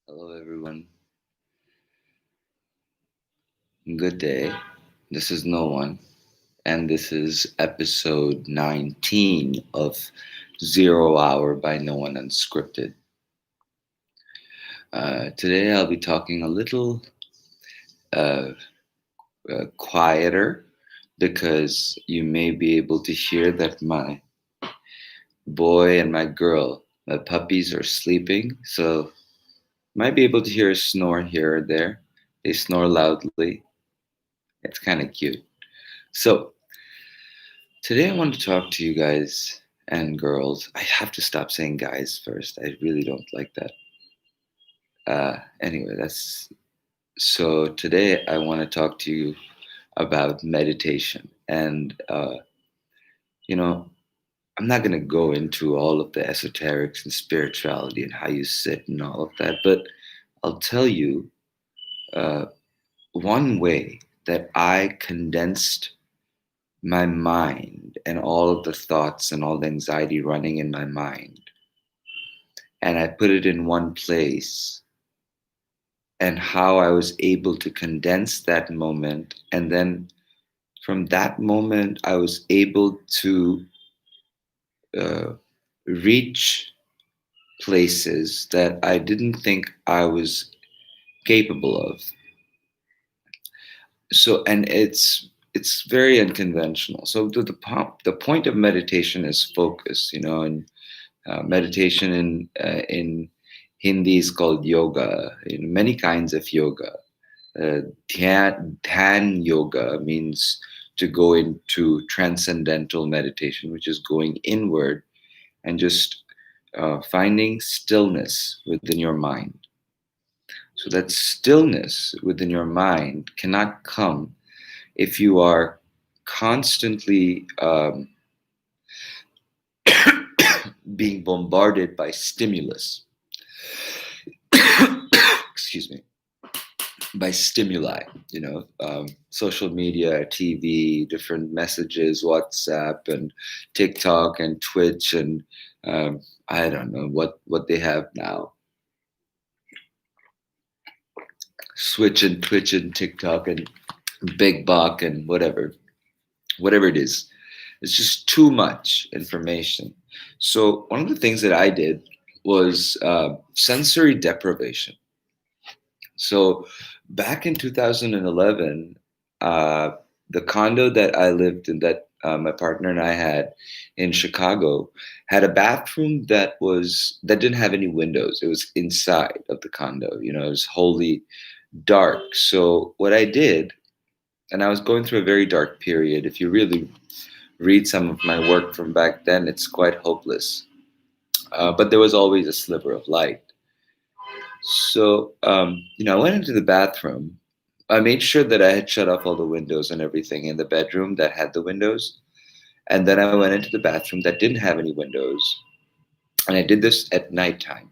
Hello, everyone. Good day. This is No One, and this is episode 19 of Zero Hour by No One Unscripted. Today, I'll be talking a little uh, quieter because you may be able to hear that my boy and my girl, my puppies, are sleeping. So, might be able to hear a snore here or there. They snore loudly. It's kind of cute. So, today, I want to talk to you guys and girls. I have to stop saying guys first. I really don't like that. Anyway, that's so. Today, I want to talk to you about meditation. You know, I'm not going to go into all of the esoterics and spirituality and how you sit and all of that, but I'll tell you uh, one way that I condensed my mind and all of the thoughts and all the anxiety running in my mind, and I put it in one place, and how I was able to condense that moment. And then from that moment, I was able to uh, reach places that I didn't think I was capable of. So, and it's very unconventional. So the point of meditation is focus, and meditation in Hindi is called yoga. In many kinds of yoga, dhyan yoga means to go into transcendental meditation, which is going inward and just finding stillness within your mind. So that stillness within your mind cannot come if you are constantly being bombarded by stimulus. Excuse me, by stimuli, social media, TV, different messages, WhatsApp and TikTok and Twitch and I don't know what they have now. Switch and Twitch and TikTok and Big Buck and whatever it is. It's just too much information. So one of the things that I did was sensory deprivation. So back in 2011, uh, the condo that I lived in, that my partner and I had in Chicago, had a bathroom that didn't have any windows. It was inside of the condo. It was wholly dark. So what I did, and I was going through a very dark period. If you really read some of my work from back then, it's quite hopeless. But there was always a sliver of light. So, I went into the bathroom. I made sure that I had shut off all the windows and everything in the bedroom that had the windows. And then I went into the bathroom that didn't have any windows. And I did this at nighttime.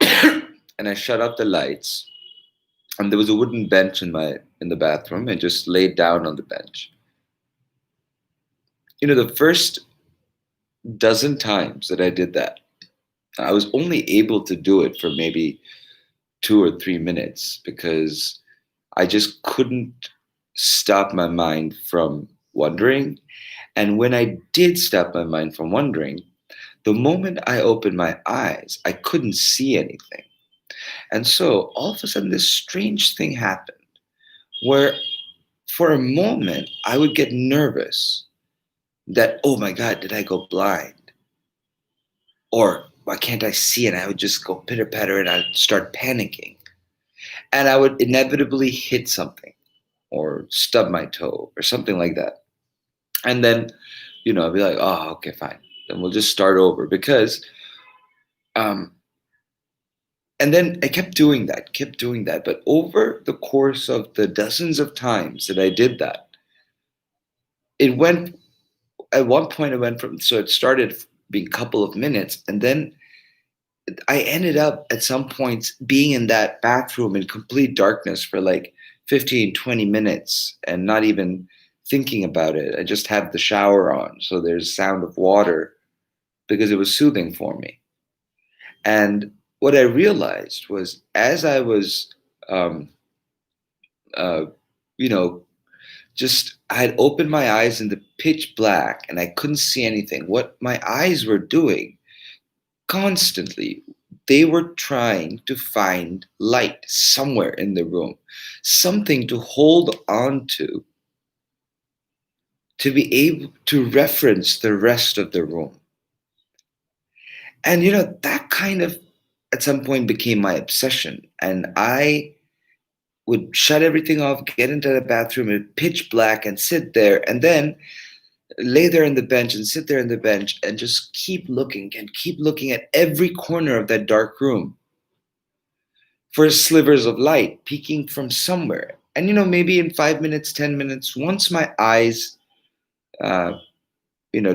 And I shut off the lights. And there was a wooden bench in the bathroom, and just laid down on the bench. The first dozen times that I did that, I was only able to do it for maybe 2 or 3 minutes because I just couldn't stop my mind from wondering. And when I did stop my mind from wondering, the moment I opened my eyes, I couldn't see anything. And so all of a sudden, this strange thing happened where for a moment I would get nervous that, oh my God, did I go blind? Or why can't I see? And I would just go pitter patter and I'd start panicking. And I would inevitably hit something or stub my toe or something like that. And then, I'd be like, oh, okay, fine. Then we'll just start over because, um, and then I kept doing that. But over the course of the dozens of times that I did that, it went, at one point, it went from, so it started being a couple of minutes. And then I ended up at some points being in that bathroom in complete darkness for like 15, 20 minutes and not even thinking about it. I just had the shower on. So there's sound of water because it was soothing for me. And what I realized was as I was, um, uh, you know, just I had opened my eyes in the pitch black and I couldn't see anything. What my eyes were doing constantly, they were trying to find light somewhere in the room, something to hold on to be able to reference the rest of the room. And that kind of at some point became my obsession. And I would shut everything off, get into the bathroom in pitch black and sit there, and then lay there on the bench and sit there on the bench and just keep looking at every corner of that dark room for slivers of light peeking from somewhere. And maybe in 5 minutes, 10 minutes, once my eyes, uh,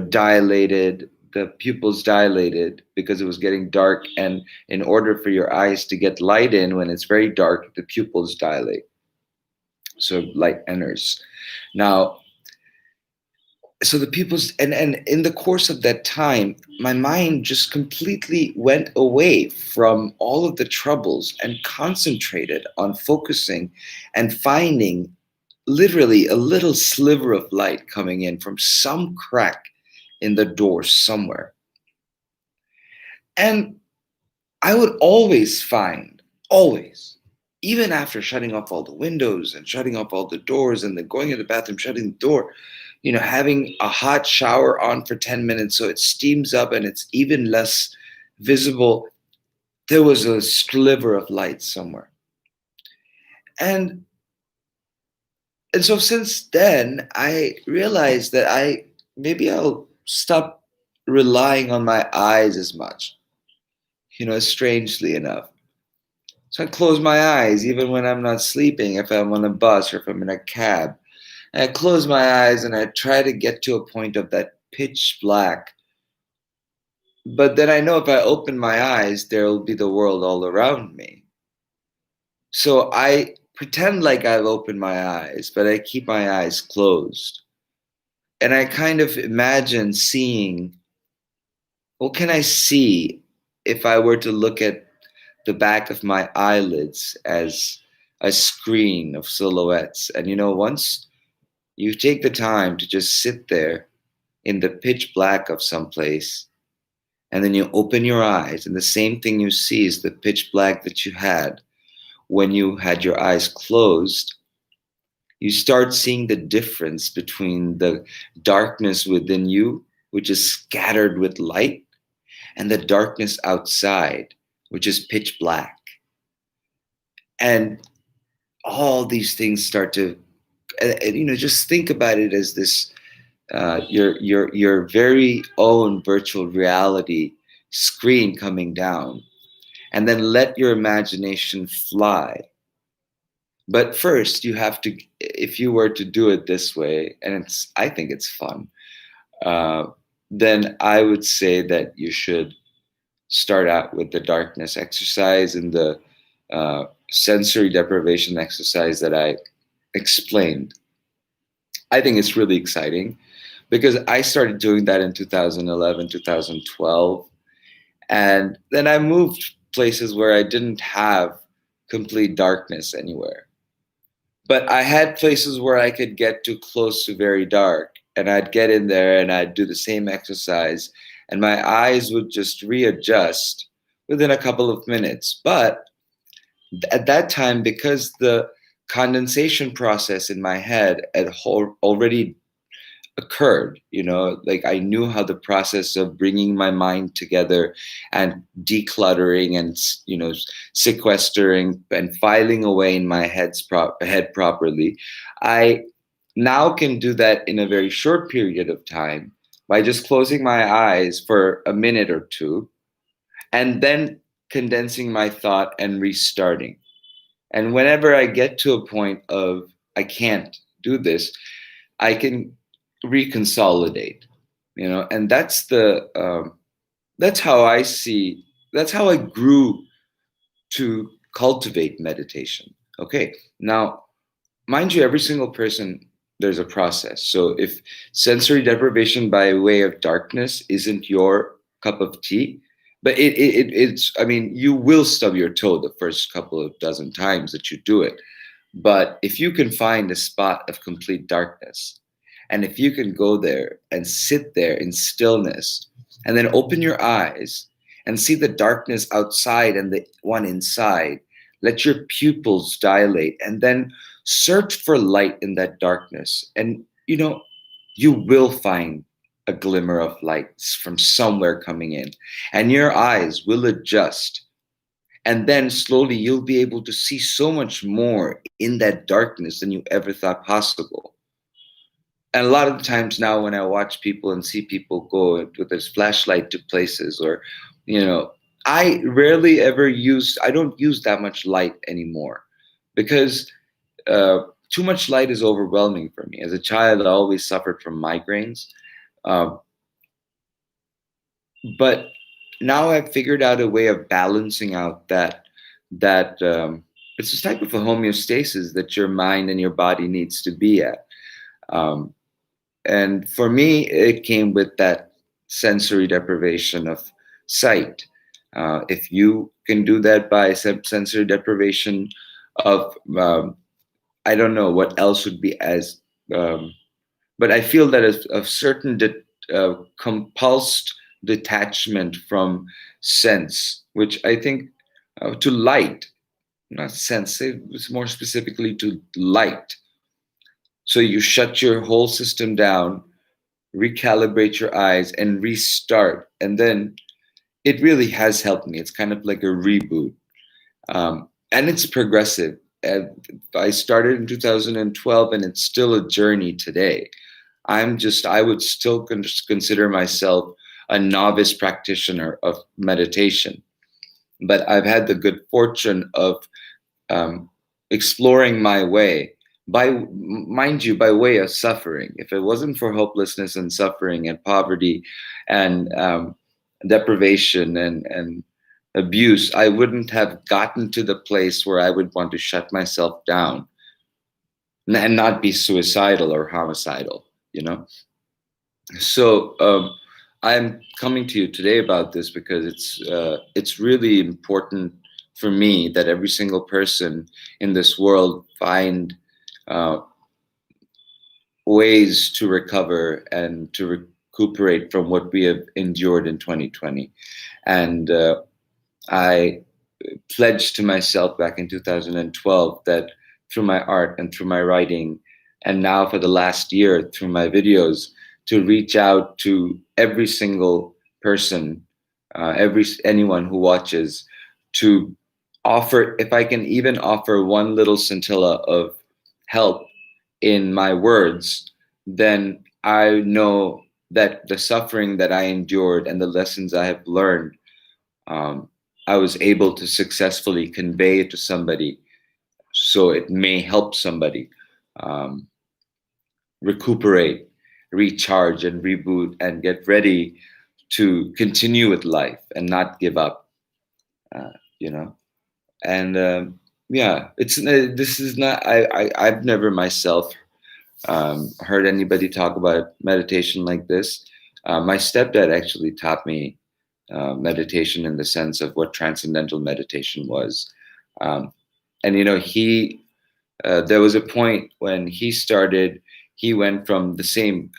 dilated, the pupils dilated because it was getting dark. And in order for your eyes to get light in when it's very dark, the pupils dilate. So light enters. Now, so the pupils, and in the course of that time, my mind just completely went away from all of the troubles and concentrated on focusing and finding literally a little sliver of light coming in from some crack in the door somewhere. And I would always find, always, even after shutting off all the windows and shutting off all the doors and then going to the bathroom, shutting the door, having a hot shower on for 10 minutes so it steams up and it's even less visible, there was a sliver of light somewhere. And so since then, I realized that maybe I'll stop relying on my eyes as much, strangely enough. So I close my eyes even when I'm not sleeping, if I'm on a bus or if I'm in a cab. And I close my eyes and I try to get to a point of that pitch black. But then I know if I open my eyes, there will be the world all around me. So I pretend like I've opened my eyes, but I keep my eyes closed. And I kind of imagine seeing, what can I see if I were to look at the back of my eyelids as a screen of silhouettes? And once you take the time to just sit there in the pitch black of some place, and then you open your eyes, and the same thing you see is the pitch black that you had when you had your eyes closed, you start seeing the difference between the darkness within you, which is scattered with light, and the darkness outside, which is pitch black. And all these things start to, just think about it as this, your very own virtual reality screen coming down, and then let your imagination fly. But first, you have to, if you were to do it this way, and I think it's fun, then I would say that you should start out with the darkness exercise and the sensory deprivation exercise that I explained. I think it's really exciting because I started doing that in 2011, 2012. And then I moved places where I didn't have complete darkness anywhere. But I had places where I could get too close to very dark, and I'd get in there and I'd do the same exercise, and my eyes would just readjust within a couple of minutes. But at that time, because the condensation process in my head had already occurred, like I knew how the process of bringing my mind together and decluttering and sequestering and filing away in my head properly, I now can do that in a very short period of time by just closing my eyes for a minute or two and then condensing my thought and restarting. And whenever I get to a point of I can't do this, I can reconsolidate, and that's how I see, that's how I grew to cultivate meditation. Okay, now, mind you, every single person, there's a process. So if sensory deprivation by way of darkness isn't your cup of tea, But it's, I mean, you will stub your toe the first couple of dozen times that you do it. But if you can find a spot of complete darkness, and if you can go there and sit there in stillness, and then open your eyes and see the darkness outside and the one inside, let your pupils dilate, and then search for light in that darkness. And, you will find a glimmer of light from somewhere coming in, and your eyes will adjust, and then slowly you'll be able to see so much more in that darkness than you ever thought possible. And a lot of the times now, when I watch people and see people go with this flashlight to places, or, you know, I don't use that much light anymore, because uh, too much light is overwhelming for me. As a child, I always suffered from migraines. Uh, but now I've figured out a way of balancing out that it's a type of a homeostasis that your mind and your body needs to be at. Um, and for me, it came with that sensory deprivation of sight. If you can do that by sensory deprivation of, I don't know what else would be as, um, but I feel that a certain compulsed detachment from sense, which I think, to light, not sense, it's more specifically to light. So you shut your whole system down, recalibrate your eyes, and restart. And then it really has helped me. It's kind of like a reboot. And it's progressive. And I started in 2012, and it's still a journey today. I would still consider myself a novice practitioner of meditation, but I've had the good fortune of, um, exploring my way, mind you, by way of suffering. If it wasn't for hopelessness and suffering and poverty and, deprivation and abuse, I wouldn't have gotten to the place where I would want to shut myself down and not be suicidal or homicidal, you know? So, I'm coming to you today about this because it's really important for me that every single person in this world find, uh, ways to recover and to recuperate from what we have endured in 2020. And I pledged to myself back in 2012 that through my art and through my writing, and now for the last year through my videos, to reach out to every single person, every anyone who watches, to offer, if I can even offer one little scintilla of help in my words, then I know that the suffering that I endured and the lessons I have learned, um, I was able to successfully convey it to somebody, so it may help somebody, um, recuperate, recharge, and reboot, and get ready to continue with life and not give up. Uh, you know, and yeah, this is not. I've never myself, heard anybody talk about meditation like this. My stepdad actually taught me, meditation in the sense of what transcendental meditation was. Um, and he there was a point when he started. He went from the same,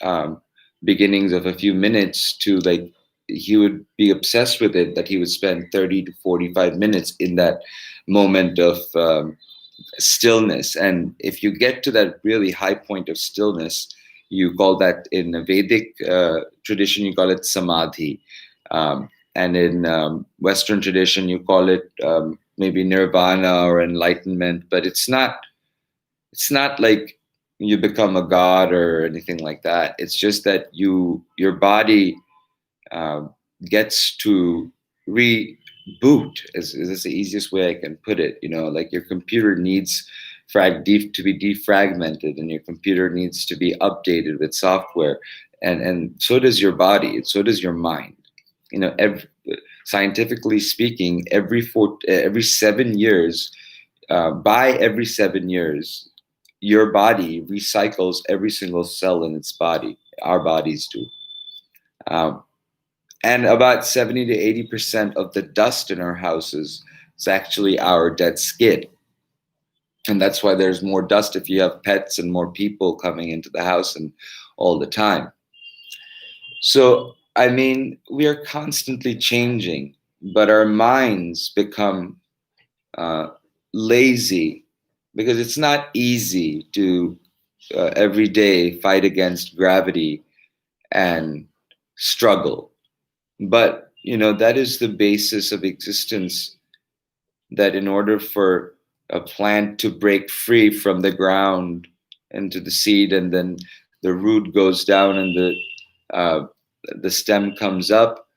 beginnings of a few minutes to, like, he would be obsessed with it, that he would spend 30 to 45 minutes in that moment of, stillness. And if you get to that really high point of stillness, you call that, in a Vedic, tradition, you call it samadhi. And in, Western tradition, you call it, maybe nirvana or enlightenment. But it's not like you become a god or anything like that. It's just that your body, uh, gets to reboot. Is the easiest way I can put it. Like, your computer needs to be defragmented, and your computer needs to be updated with software, and so does your body, and so does your mind. Scientifically speaking, every 7 years, by every 7 years, your body recycles every single cell in its body. Our bodies do. Um, And about 70 to 80% of the dust in our houses is actually our dead skin. And that's why there's more dust if you have pets and more people coming into the house and all the time. So, I mean, we are constantly changing, but our minds become uh, lazy because it's not easy to every day fight against gravity and struggle. But, that is the basis of existence, that in order for a plant to break free from the ground into the seed, and then the root goes down and uh, the stem comes up,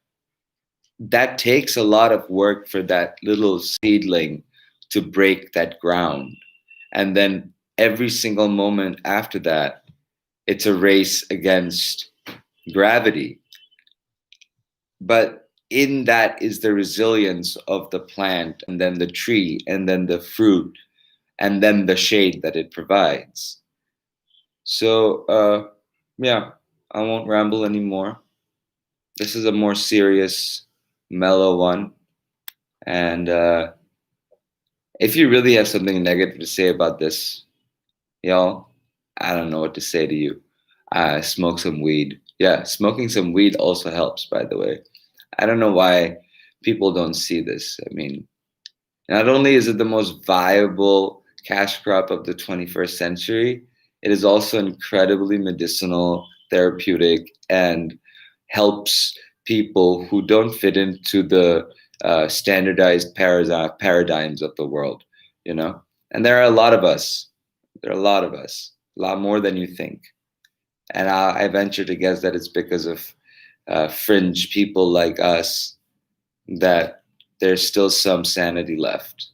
that takes a lot of work for that little seedling to break that ground. And then every single moment after that, it's a race against gravity. But in that is the resilience of the plant, and then the tree, and then the fruit, and then the shade that it provides. So, yeah, I won't ramble anymore. This is a more serious, mellow one. And if you really have something negative to say about this, y'all, I don't know what to say to you. Smoke some weed. Yeah, smoking some weed also helps, by the way. I don't know why people don't see this. I mean, not only is it the most viable cash crop of the 21st century, it is also incredibly medicinal, therapeutic, and helps people who don't fit into the standardized paradigms of the world, you know? And there are a lot of us. There are a lot of us, a lot more than you think. And I venture to guess that it's because of fringe people like us that there's still some sanity left.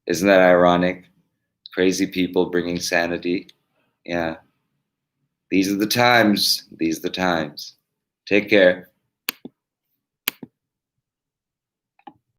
Isn't that ironic? Crazy people bringing sanity. Yeah. These are the times. These are the times. Take care.